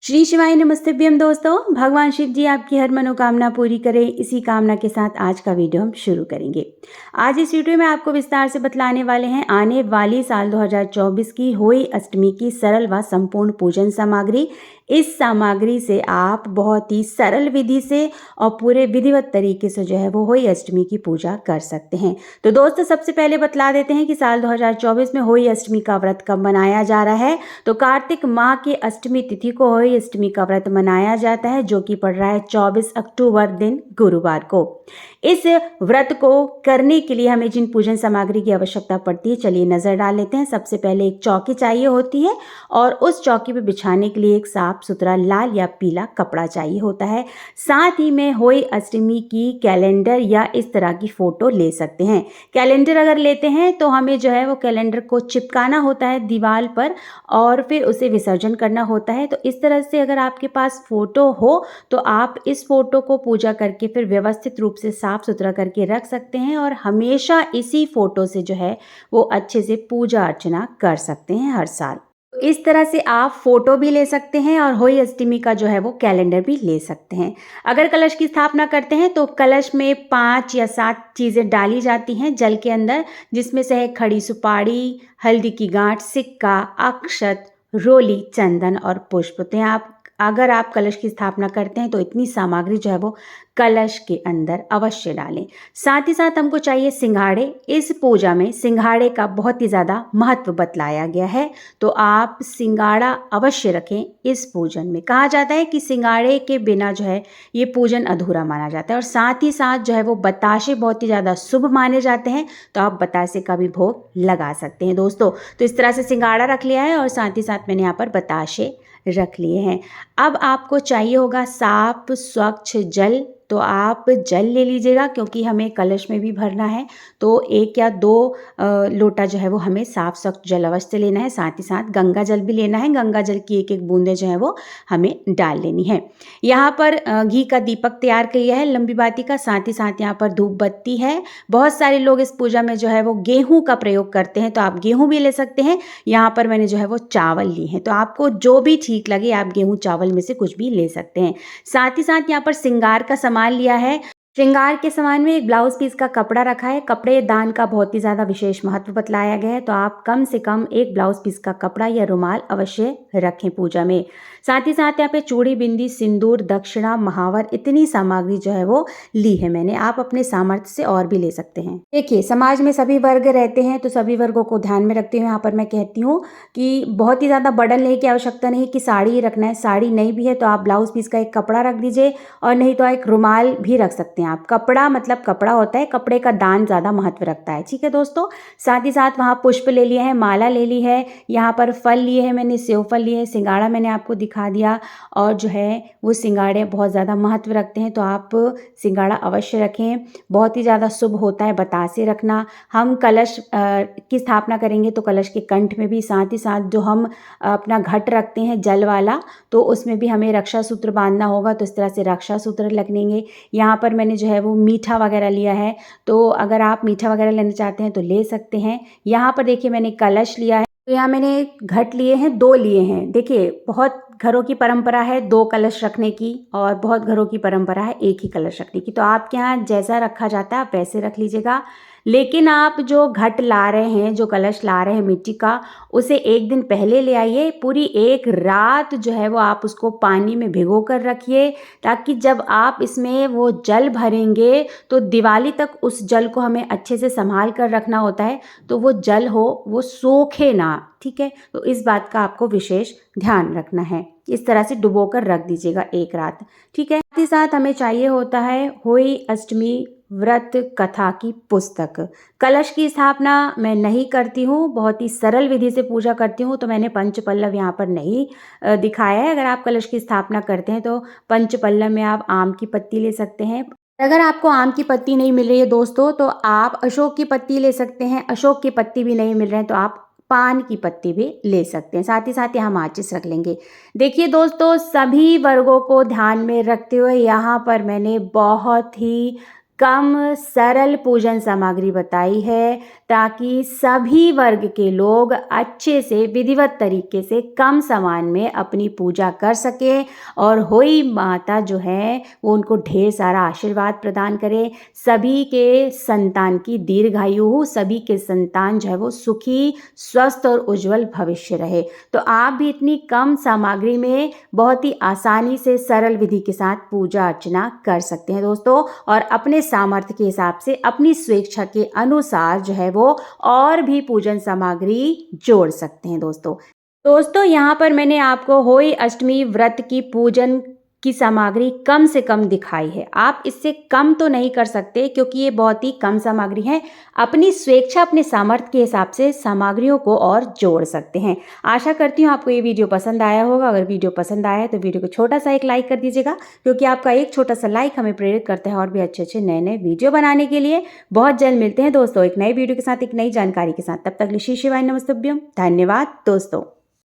श्री शिवाय नमस्तुभ्यम दोस्तों। भगवान शिव जी आपकी हर मनोकामना पूरी करें, इसी कामना के साथ आज का वीडियो हम शुरू करेंगे। आज इस वीडियो में आपको विस्तार से बतलाने वाले हैं आने वाली साल 2024 की होली अष्टमी की सरल व संपूर्ण पूजन सामग्री। इस सामग्री से आप बहुत ही सरल विधि से और पूरे विधिवत तरीके से जो है वो होली अष्टमी की पूजा कर सकते हैं। तो दोस्तों सबसे पहले बतला देते हैं कि साल 2024 में होली अष्टमी का व्रत कब मनाया जा रहा है। तो कार्तिक माह की अष्टमी तिथि को होली अष्टमी का व्रत मनाया जाता है, जो कि पड़ रहा है 24 अक्टूबर दिन गुरुवार को। इस व्रत को करने के लिए हमें जिन पूजन सामग्री की आवश्यकता पड़ती है, चलिए नजर डाल लेते हैं। सबसे पहले एक चौकी चाहिए होती है और उस चौकी पे बिछाने के लिए एक साफ सुथरा लाल या पीला कपड़ा चाहिए होता है। साथ ही में होली अष्टमी की कैलेंडर या इस तरह की फोटो ले सकते हैं। कैलेंडर अगर लेते हैं तो हमें जो है वो कैलेंडर को चिपकाना होता है दीवार पर और फिर उसे विसर्जन करना होता है। तो इस तरह से अगर आपके पास फोटो हो तो आप इस फोटो को पूजा करके फिर व्यवस्थित रूप से साफ सुथरा करके रख सकते हैं और हमेशा इसी फोटो से जो है वो अच्छे से पूजा अर्चना कर सकते हैं हर साल। इस तरह से आप फोटो भी ले सकते हैं और होली अष्टमी का जो है वो कैलेंडर भी ले सकते हैं। अगर कलश की स्थापना करते हैं तो कलश में 5 या 7 चीज़ें डाली जाती हैं जल के अंदर, जिसमें से है खड़ी सुपारी, हल्दी की गांठ, सिक्का, अक्षत, रोली, चंदन और पुष्प। तो आप अगर आप कलश की स्थापना करते हैं तो इतनी सामग्री जो है वो कलश के अंदर अवश्य डालें। साथ ही साथ हमको चाहिए सिंघाड़े। इस पूजा में सिंघाड़े का बहुत ही ज़्यादा महत्व बतलाया गया है, तो आप सिंघाड़ा अवश्य रखें। इस पूजन में कहा जाता है कि सिंघाड़े के बिना जो है ये पूजन अधूरा माना जाता है। और साथ ही साथ जो है वो बताशे बहुत ही ज़्यादा शुभ माने जाते हैं, तो आप बताशे का भी भोग लगा सकते हैं दोस्तों। तो इस तरह से सिंघाड़ा रख लिया है और साथ ही साथ मैंने यहाँ पर बताशे रख लिए हैं। अब आपको चाहिए होगा साफ स्वच्छ जल। तो आप जल ले लीजिएगा, क्योंकि हमें कलश में भी भरना है। तो 1 या 2 लोटा जो है वो हमें साफ स्वच्छ जल अवश्य लेना है। साथ ही साथ गंगा जल भी लेना है। गंगा जल की 1-1 बूंदें जो है वो हमें डाल लेनी है। यहाँ पर घी का दीपक तैयार किया है लंबी बाती का। साथ ही साथ यहाँ पर धूप बत्ती है। बहुत सारे लोग इस पूजा में जो है वो गेहूँ का प्रयोग करते हैं, तो आप गेहूँ भी ले सकते हैं। यहाँ पर मैंने जो है वो चावल ली है, तो आपको जो भी ठीक लगे आप गेहूँ चावल में से कुछ भी ले सकते हैं। साथ ही साथ यहाँ पर श्रृंगार का सामान लिया है। श्रृंगार के सामान में एक ब्लाउज पीस का कपड़ा रखा है। कपड़े दान का बहुत ही ज़्यादा विशेष महत्व बतलाया गया है, तो आप कम से कम एक ब्लाउज पीस का कपड़ा या रुमाल अवश्य रखें पूजा में। साथ ही साथ यहाँ पे चूड़ी, बिंदी, सिंदूर, दक्षिणा, महावर, इतनी सामग्री जो है वो ली है मैंने। आप अपने सामर्थ्य से और भी ले सकते हैं। देखिए, समाज में सभी वर्ग रहते हैं, तो सभी वर्गों को ध्यान में रखते हुए यहाँ पर मैं कहती हूँ कि बहुत ही ज़्यादा बर्डन लेने की आवश्यकता नहीं कि साड़ी ही रखना है। साड़ी नहीं भी है तो आप ब्लाउज पीस का एक कपड़ा रख दीजिए, और नहीं तो एक रुमाल भी रख सकते हैं आप। कपड़ा मतलब कपड़ा होता है, कपड़े का दान ज़्यादा महत्व रखता है। ठीक है दोस्तों। साथ ही साथ वहाँ पुष्प ले लिए हैं, माला ले ली है, यहाँ पर फल लिए हैं मैंने, सेव फल लिए हैं, सिंगाड़ा मैंने आपको दिखा दिया। और जो है वो सिंगाड़े बहुत ज़्यादा महत्व रखते हैं, तो आप सिंगाड़ा अवश्य रखें। बहुत ही ज़्यादा शुभ होता है बतासे रखना। हम कलश की स्थापना करेंगे तो कलश के कंठ में भी, साथ ही साथ जो हम अपना घट रखते हैं जल वाला, तो उसमें भी हमें रक्षा सूत्र बांधना होगा, तो इस तरह से रक्षा सूत्र लगेंगे। यहाँ पर मैंने जो है वो मीठा वगैरह लिया है, तो अगर आप मीठा वगैरह लेना चाहते हैं तो ले सकते हैं। यहाँ पर देखिए मैंने कलश लिया है, तो यहाँ मैंने घट लिए हैं, 2 लिए हैं। देखिए, बहुत घरों की परंपरा है 2 कलश रखने की, और बहुत घरों की परंपरा है 1 ही कलश रखने की। तो आपके यहाँ जैसा रखा जाता है आप वैसे रख लीजिएगा। लेकिन आप जो घट ला रहे हैं, जो कलश ला रहे हैं मिट्टी का, उसे 1 दिन पहले ले आइए। पूरी 1 रात जो है वो आप उसको पानी में भिगो कर रखिए, ताकि जब आप इसमें वो जल भरेंगे तो दिवाली तक उस जल को हमें अच्छे से संभाल कर रखना होता है, तो वो जल हो वो सूखे ना। ठीक है, तो इस बात का आपको विशेष ध्यान रखना है। इस तरह से डुबो कर रख दीजिएगा 1 रात। ठीक है। साथ ही साथ हमें चाहिए होता है होली अष्टमी व्रत कथा की पुस्तक। कलश की स्थापना मैं नहीं करती हूँ, बहुत ही सरल विधि से पूजा करती हूँ, तो मैंने पंचपल्लव यहाँ पर नहीं दिखाया है। अगर आप कलश की स्थापना करते हैं तो पंचपल्लव में आप आम की पत्ती ले सकते हैं। अगर आपको आम की पत्ती नहीं मिल रही है दोस्तों, तो आप अशोक की पत्ती ले सकते हैं। अशोक की पत्ती भी नहीं मिल रहे हैं तो आप पान की पत्ती भी ले सकते हैं। साथ ही साथ यहाँ माचिस रख लेंगे। देखिए दोस्तों, सभी वर्गों को ध्यान में रखते हुए यहाँ पर मैंने बहुत ही कम सरल पूजन सामग्री बताई है ताकि सभी वर्ग के लोग अच्छे से विधिवत तरीके से कम सामान में अपनी पूजा कर सके और होई माता जो है वो उनको ढेर सारा आशीर्वाद प्रदान करे, सभी के संतान की दीर्घायु हो, सभी के संतान जो है वो सुखी, स्वस्थ और उज्जवल भविष्य रहे। तो आप भी इतनी कम सामग्री में बहुत ही आसानी से सरल विधि के साथ पूजा अर्चना कर सकते हैं दोस्तों, और अपने सामर्थ्य के हिसाब से अपनी स्वेच्छा के अनुसार जो है वो और भी पूजन सामग्री जोड़ सकते हैं दोस्तों यहाँ पर मैंने आपको होई अष्टमी व्रत की पूजन की सामग्री कम से कम दिखाई है। आप इससे कम तो नहीं कर सकते क्योंकि ये बहुत ही कम सामग्री है। अपनी स्वेच्छा, अपने सामर्थ्य के हिसाब से सामग्रियों को और जोड़ सकते हैं। आशा करती हूँ आपको ये वीडियो पसंद आया होगा। अगर वीडियो पसंद आया है तो वीडियो को छोटा सा एक लाइक कर दीजिएगा, क्योंकि आपका एक छोटा सा लाइक हमें प्रेरित करता है और भी अच्छे नए नए वीडियो बनाने के लिए। बहुत जल्द मिलते हैं दोस्तों एक नए वीडियो के साथ, एक नई जानकारी के साथ। तब तक श्री शिवाय नमस्तुभ्यम। धन्यवाद दोस्तों।